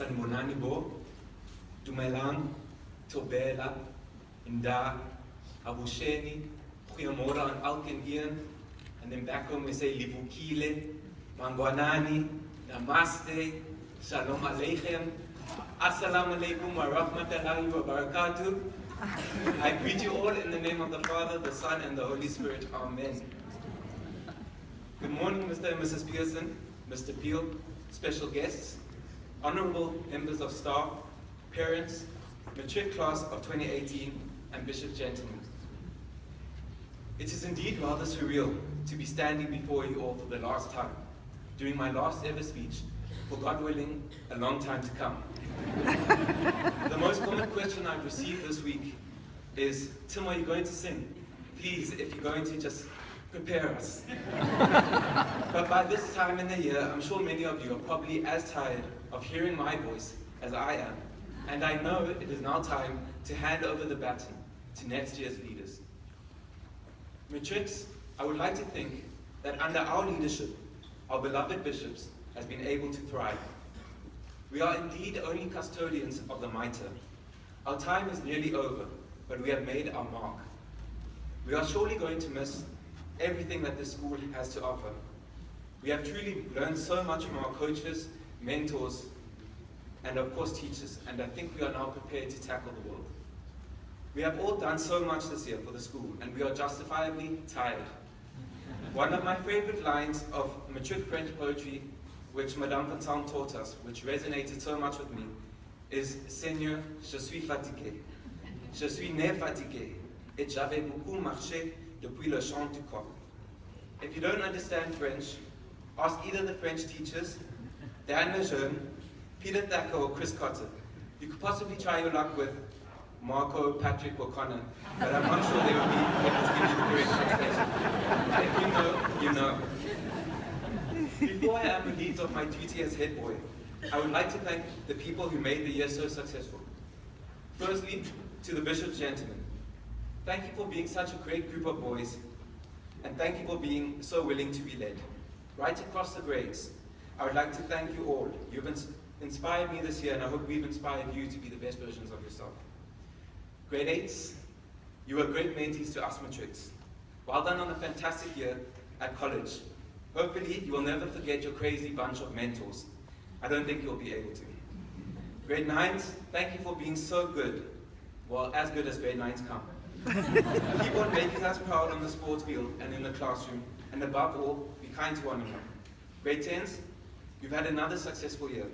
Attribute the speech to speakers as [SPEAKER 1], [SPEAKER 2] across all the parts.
[SPEAKER 1] Sanibonani Bo, Dumelang, Tobela, Inda, Abusheni, Huyamora and Alkengian, and then back home we say Livukile, Mangwanani, Namaste, Shalom Aleichem, Assalamu alaikum wa rahmatullahi wa barakatuh. I greet you all in the name of the Father, the Son, and the Holy Spirit. Amen. Good morning, Mr. and Mrs. Pearson, Mr. Peel, special guests, honorable members of staff, parents, matric class of 2018, and bishop gentlemen. It is indeed rather surreal to be standing before you all for the last time, doing my last ever speech, for God willing, a long time to come. The most common question I've received this week is, Tim, are you going to sing? Please, if you're going to, just prepare us. But by this time in the year, I'm sure many of you are probably as tired of hearing my voice as I am. And I know it is now time to hand over the baton to next year's leaders. Matrix, I would like to think that under our leadership, our beloved bishops has been able to thrive. We are indeed only custodians of the mitre. Our time is nearly over, but we have made our mark. We are surely going to miss everything that this school has to offer. We have truly learned so much from our coaches, mentors, and of course teachers, and I think we are now prepared to tackle the world. We have all done so much this year for the school, and we are justifiably tired. One of my favorite lines of matric French poetry, which Madame Fontaine taught us, which resonated so much with me, is Seigneur, je suis fatigué. Je suis né fatigué, et j'avais beaucoup marché depuis le champ du coq. If you don't understand French, ask either the French teachers, Dan Lejeune, Peter Thacker, or Chris Cotter. You could possibly try your luck with Marco, Patrick, or Connor, but I'm not sure they will be able to give you the correct translation. If you know, you know. Before I am relieved of my duty as head boy, I would like to thank the people who made the year so successful. Firstly, to the bishop's gentlemen. Thank you for being such a great group of boys, and thank you for being so willing to be led. Right across the grades, I would like to thank you all. You've inspired me this year, and I hope we've inspired you to be the best versions of yourself. Grade 8s, you were great mentees to us matrics. Well done on a fantastic year at college. Hopefully, you will never forget your crazy bunch of mentors. I don't think you'll be able to. Grade 9s, thank you for being so good. Well, as good as grade 9s come. Keep on making us proud on the sports field and in the classroom, and above all, be kind to one another. Grade 10s, you've had another successful year.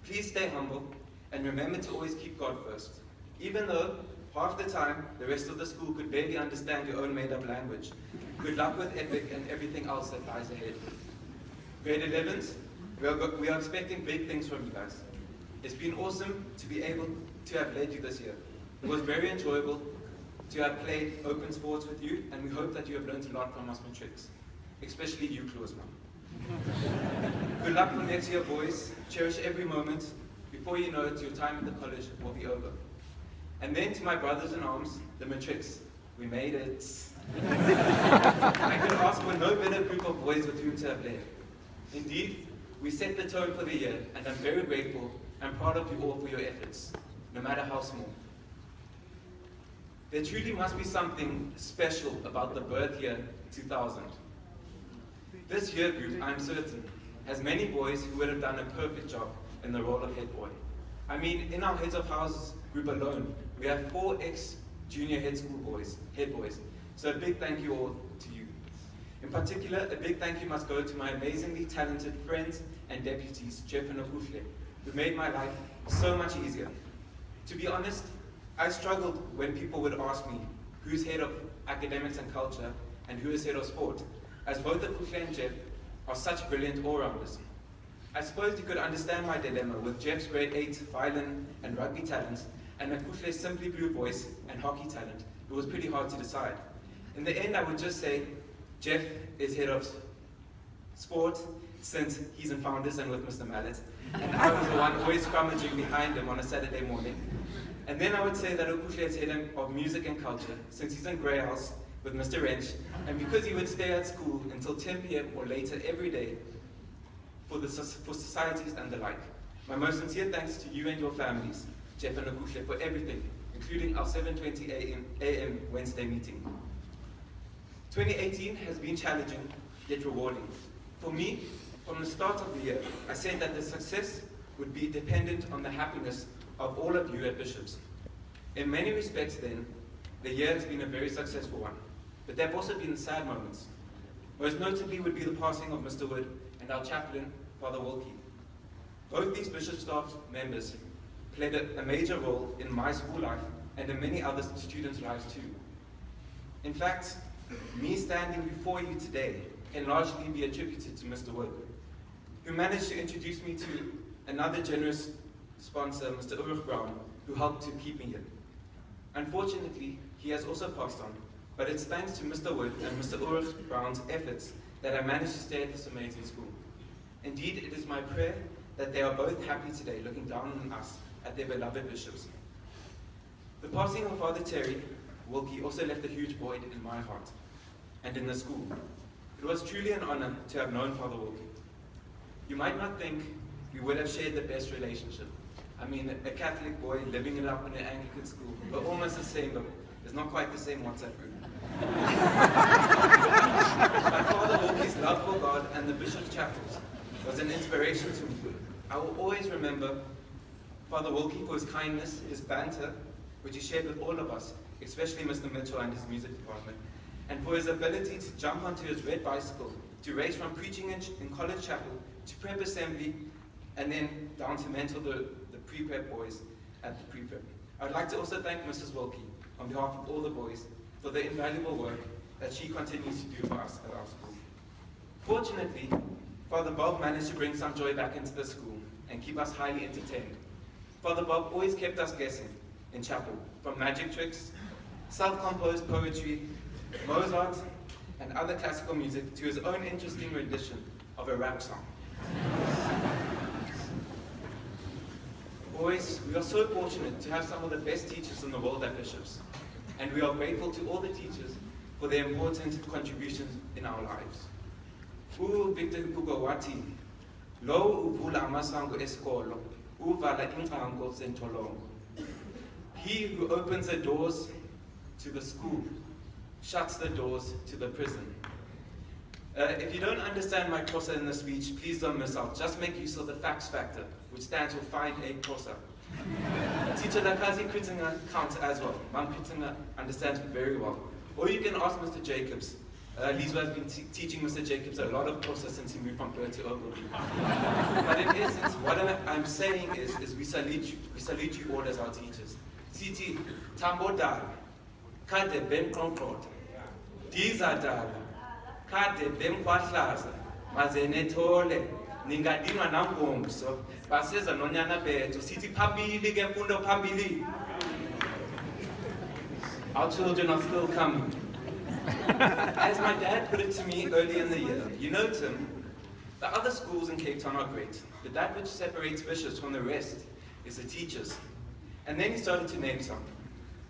[SPEAKER 1] Please stay humble, and remember to always keep God first. Even though, half the time, the rest of the school could barely understand your own made-up language. Good luck with EPIC and everything else that lies ahead. Grade 11s, we are expecting big things from you guys. It's been awesome to be able to have led you this year. It was very enjoyable to have played open sports with you, and we hope that you have learned a lot from us matrics, especially you, Kloosman. Good luck for next year, boys. Cherish every moment. Before you know it, your time at the college will be over. And then to my brothers in arms, the matrics, we made it. I could ask for no better group of boys with whom to have led. Indeed, we set the tone for the year, and I'm very grateful and proud of you all for your efforts, no matter how small. There truly must be something special about the birth year 2000. This year group, I'm certain, has many boys who would have done a perfect job in the role of head boy. I mean, in our heads of houses group alone, we have 4 ex-junior head boys. So a big thank you all to you. In particular, a big thank you must go to my amazingly talented friends and deputies, Jeff and Okuhle, who made my life so much easier. To be honest, I struggled when people would ask me who's head of academics and culture and who is head of sport, as both Okuhle and Jeff are such brilliant all-rounders. I suppose you could understand my dilemma with Jeff's grade 8 violin and rugby talents and Okuhle's simply blue voice and hockey talent. It was pretty hard to decide. In the end, I would just say Jeff is head of sport since he's in Founders and with Mr. Mallet, and I was the one always scrummaging behind him on a Saturday morning. And then I would say that Okuhle is head of music and culture since he's in Grey House with Mr. Wrench, and because he would stay at school until 10 p.m. or later every day for societies and the like. My most sincere thanks to you and your families, Jeff and Okushle, for everything, including our 7:20 a.m. Wednesday meeting. 2018 has been challenging, yet rewarding. For me, from the start of the year, I said that the success would be dependent on the happiness of all of you at Bishops. In many respects then, the year has been a very successful one, but there have also been sad moments. Most notably would be the passing of Mr. Wood and our chaplain, Father Wilkie. Both these Bishop staff members played a major role in my school life and in many other students' lives too. In fact, me standing before you today can largely be attributed to Mr. Wood, who managed to introduce me to another generous sponsor, Mr. Ulrich Brown, who helped to keep me here. Unfortunately, he has also passed on, but it's thanks to Mr. Wood and Mr. Ulrich Brown's efforts that I managed to stay at this amazing school. Indeed, it is my prayer that they are both happy today, looking down on us at their beloved bishops. The passing of Father Terry Wilkie also left a huge void in my heart and in the school. It was truly an honor to have known Father Wilkie. You might not think we would have shared the best relationship. I mean, a Catholic boy living it up in an Anglican school, but almost the same, but it's not quite the same WhatsApp group. My Father Wilkie's love for God and the Bishop's chapels was an inspiration to me. I will always remember Father Wilkie for his kindness, his banter, which he shared with all of us, especially Mr. Mitchell and his music department, and for his ability to jump onto his red bicycle to race from preaching in college chapel to prep assembly, and then down to mentor the pre-prep boys at the pre-prep. I'd like to also thank Mrs. Wilkie, on behalf of all the boys, for the invaluable work that she continues to do for us at our school. Fortunately, Father Bob managed to bring some joy back into the school and keep us highly entertained. Father Bob always kept us guessing in chapel, from magic tricks, self-composed poetry, Mozart, and other classical music, to his own interesting rendition of a rap song. Boys, we are so fortunate to have some of the best teachers in the world at Bishops, and we are grateful to all the teachers for their important contributions in our lives. Victor Hugo wati, lo uvula amasango esikolo, uvala ingcango zentolongo. He who opens the doors to the school shuts the doors to the prison. If you don't understand my Xhosa in the speech, please don't miss out. Just make use of the facts factor, which stands for find a Xhosa. Teacher Lakazi Kritinga counts as well. Mam Kritinga understands me very well. Or you can ask Mr. Jacobs. Lizwa has been teaching Mr. Jacobs a lot of Xhosa since he moved from Perth to Oakland. But in essence, what I'm saying is we salute you all as our teachers. Siti Tambo Dal, Kade Ben Concord, Diza Dal, Kade Ben Kwatlaza, Mazene Tole, Ningadinwa Nangomso, Baseza Nonyana Beto, Siti Pabili Gempundo Pabili. Our children are still coming. As my dad put it to me early in the year, you know, Tim, the other schools in Cape Town are great, but that which separates Bishops from the rest is the teachers. And then he started to name some.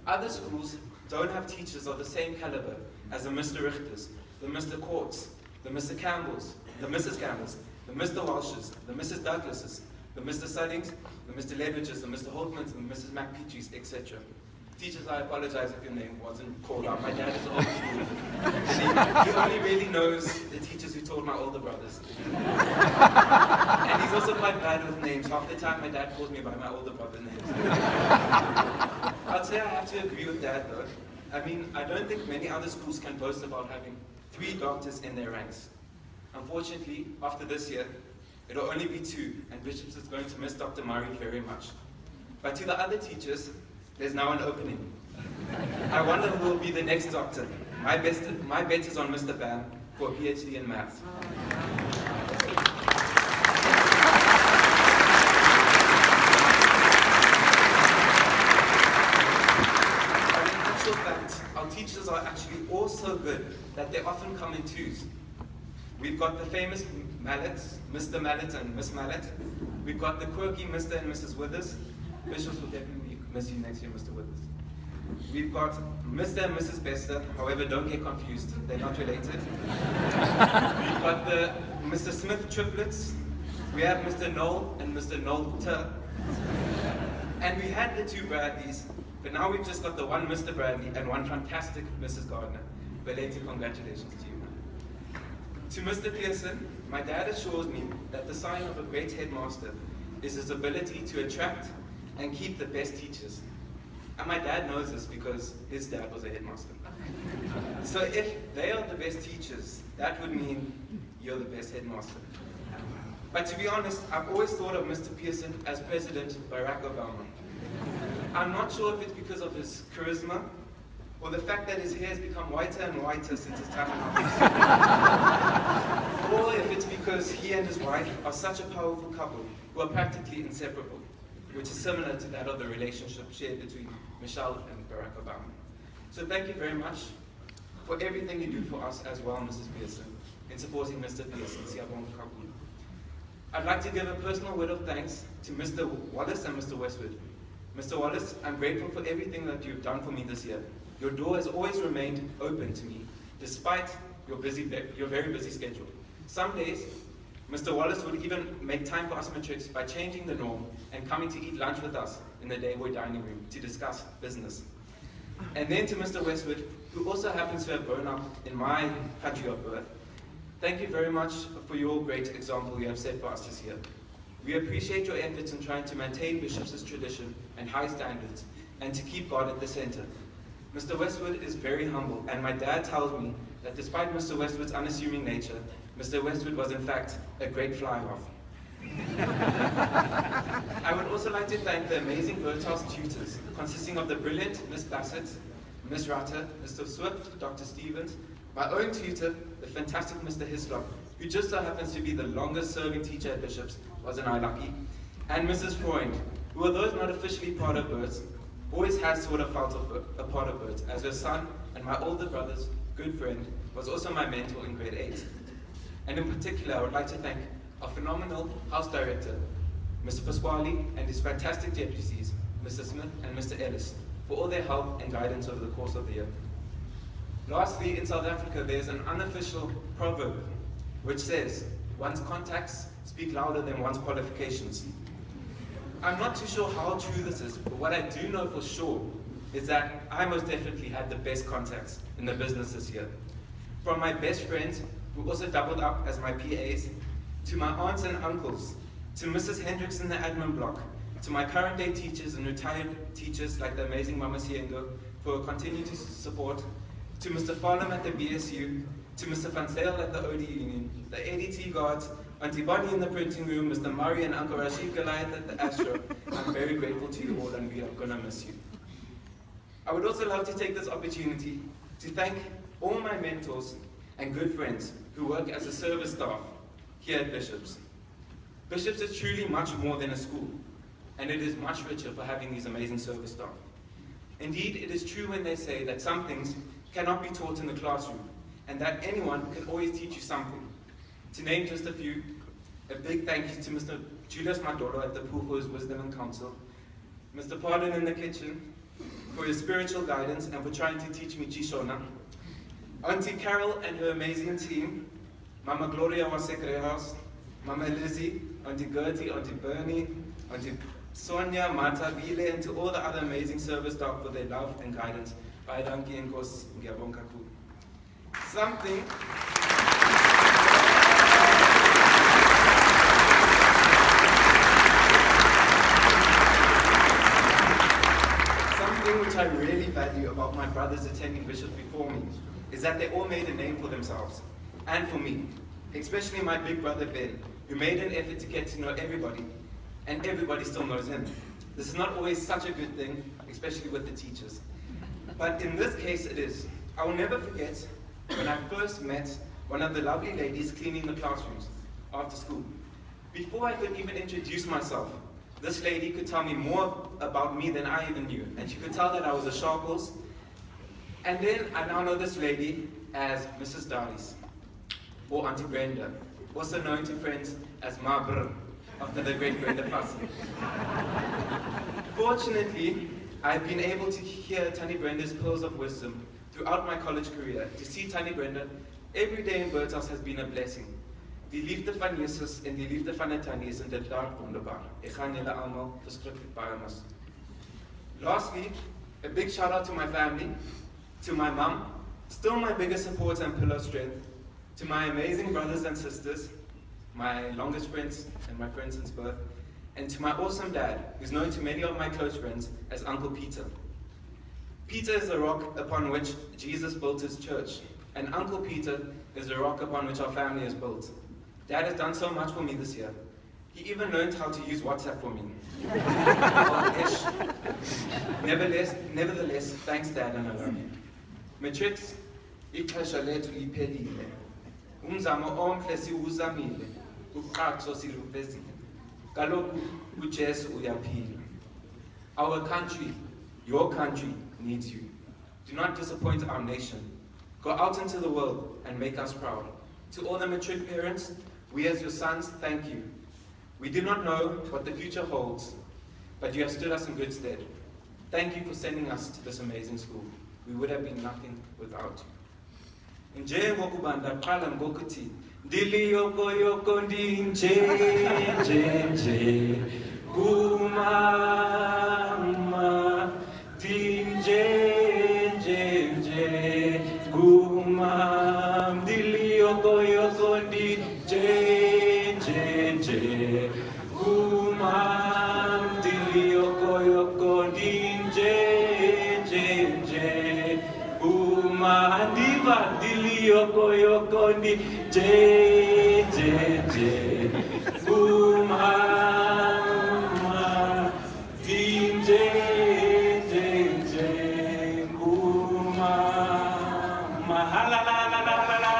[SPEAKER 1] Other schools don't have teachers of the same caliber as the Mr. Richters, the Mr. Courts, the Mr. Campbells, the Mrs. Campbells, the Mr. Walshes, the Mrs. Douglases, the Mr. Suddings, the Mr. Leveridges, the Mr. Holtmans, the Mrs. McPeaches, etc. Teachers, I apologize if your name wasn't called out. My dad is old school. And he only really knows the teachers who taught my older brothers. And he's also quite bad with names. Half the time my dad calls me by my older brother's names. I'd say I have to agree with Dad though. I mean, I don't think many other schools can boast about having 3 doctors in their ranks. Unfortunately, after this year, it'll only be 2, and Bishops is going to miss Dr. Murray very much. But to the other teachers, there's now an opening. I wonder who will be the next doctor. My bet is on Mr. Bam for a PhD in maths. But in actual fact, our teachers are actually all so good that they often come in twos. We've got the famous Mallets, Mr. Mallet and Miss Mallet. We've got the quirky Mr. and Mrs. Withers. Bishops will definitely miss you next year, Mr. Withers. We've got Mr. and Mrs. Bester, however, don't get confused, they're not related. We've got the Mr. Smith triplets, We have Mr. Noel and Mr. Noel. And we had the two Bradleys, but now we've just got the one Mr. Bradley and one fantastic Mrs. Gardner. Belated congratulations to you, man. To Mr. Pearson, my dad assures me that the sign of a great headmaster is his ability to attract and keep the best teachers. And my dad knows this because his dad was a headmaster. So if they are the best teachers, that would mean you're the best headmaster. But to be honest, I've always thought of Mr. Pearson as President Barack Obama. I'm not sure if it's because of his charisma or the fact that his hair has become whiter and whiter since his time in office. Or if it's because he and his wife are such a powerful couple who are practically inseparable, which is similar to that of the relationship shared between Michelle and Barack Obama. So thank you very much for everything you do for us as well, Mrs. Pearson, in supporting Mr. Pearson. Siyabonga kakhulu. I'd like to give a personal word of thanks to Mr. Wallace and Mr. Westwood. Mr. Wallace, I'm grateful for everything that you've done for me this year. Your door has always remained open to me, despite your very busy schedule. Some days, Mr. Wallace would even make time for us matrics by changing the norm and coming to eat lunch with us in the Headboy dining room to discuss business. And then to Mr. Westwood, who also happens to have grown up in my country of birth, thank you very much for your great example you have set for us this year. We appreciate your efforts in trying to maintain Bishop's tradition and high standards and to keep God at the center. Mr. Westwood is very humble, and my dad tells me that despite Mr. Westwood's unassuming nature, Mr. Westwood was in fact a great fly-off. I would also like to thank the amazing Birdhouse tutors, consisting of the brilliant Miss Bassett, Miss Rutter, Mr. Swift, Dr. Stevens, my own tutor, the fantastic Mr. Hislop, who just so happens to be the longest serving teacher at Bishop's, wasn't I lucky, and Mrs. Freund, who although not officially part of Birds, always has sort of felt a part of Birds, as her son and my older brother's good friend was also my mentor in grade 8. And in particular, I would like to thank our phenomenal house director, Mr. Pasquale, and his fantastic deputies, Mr. Smith and Mr. Ellis, for all their help and guidance over the course of the year. Lastly, in South Africa, there's an unofficial proverb which says, one's contacts speak louder than one's qualifications. I'm not too sure how true this is, but what I do know for sure is that I most definitely had the best contacts in the business this year. From my best friends, who also doubled up as my PAs, to my aunts and uncles, to Mrs. Hendricks in the admin block, to my current day teachers and retired teachers like the amazing Mama Siengo for continuing to support, to Mr. Farnham at the BSU, to Mr. Van Zyl at the OD Union, the ADT guards, Auntie Bonnie in the printing room, Mr. Murray and Uncle Rashid Goliath at the Astro. I'm very grateful to you all and we are gonna miss you. I would also love to take this opportunity to thank all my mentors and good friends who work as a service staff here at Bishop's. Bishop's is truly much more than a school, and it is much richer for having these amazing service staff. Indeed, it is true when they say that some things cannot be taught in the classroom, and that anyone can always teach you something. To name just a few, a big thank you to Mr. Julius Madolo at the pool for his wisdom and counsel, Mr. Pardon in the kitchen for his spiritual guidance and for trying to teach me Chishona, Auntie Carol and her amazing team, Mama Gloria Wasekrehouse, Mama Lizzie, Auntie Gertie, Auntie Bernie, Auntie Sonia, Marta, Vile, and to all the other amazing service staff for their love and guidance. Bye, Danki, and Kos, Ngiyabonga kakhulu. Something which I really value about my brothers attending Bishop before me is that they all made a name for themselves and for me, especially my big brother Ben, who made an effort to get to know everybody, and everybody still knows him. This is not always such a good thing, especially with the teachers. But in this case it is. I will never forget when I first met one of the lovely ladies cleaning the classrooms after school. Before I could even introduce myself, this lady could tell me more about me than I even knew, and she could tell that I was a Sharples. And then I now know this lady as Mrs. Darius, or Auntie Brenda, also known to friends as Ma Brr, after the great Brenda Fassi. Fortunately, I've been able to hear Tani Brenda's pearls of wisdom throughout my college career. To see Tani Brenda every day in Birdhouse has been a blessing. Die liefde van Jesus en die liefde van het Tannie is inderdaad wonderbaar. Ek gaan julle almal verskriklik baie mis. Lastly, a big shout out to my family, to my mum, still my biggest support and pillar of strength, to my amazing brothers and sisters, my longest friends and my friends since birth, and to my awesome dad, who's known to many of my close friends as Uncle Peter. Peter is the rock upon which Jesus built his church, and Uncle Peter is the rock upon which our family is built. Dad has done so much for me this year. He even learned how to use WhatsApp for me. Nevertheless, thanks Dad and I love you. Matrix, ixesha lethu liphelile. Umzamo omhle siwuzamile. Uqaqso siluvezile. Kaloku uJesu uyaphila. Our country, your country, needs you. Do not disappoint our nation. Go out into the world and make us proud. To all the matric parents, we as your sons thank you. We do not know what the future holds, but you have stood us in good stead. Thank you for sending us to this amazing school. We would have been nothing without you. Njengokuba ndaqala ngokuthi ndiliyokoyoko ndinje kumama ndinje kumama ndiliyokoyoko ndinje kumama ndiliyokoyoko ndinje kumama ndiva ndiliyokoyoko ndinje kumama ndinje kumama la la la la la.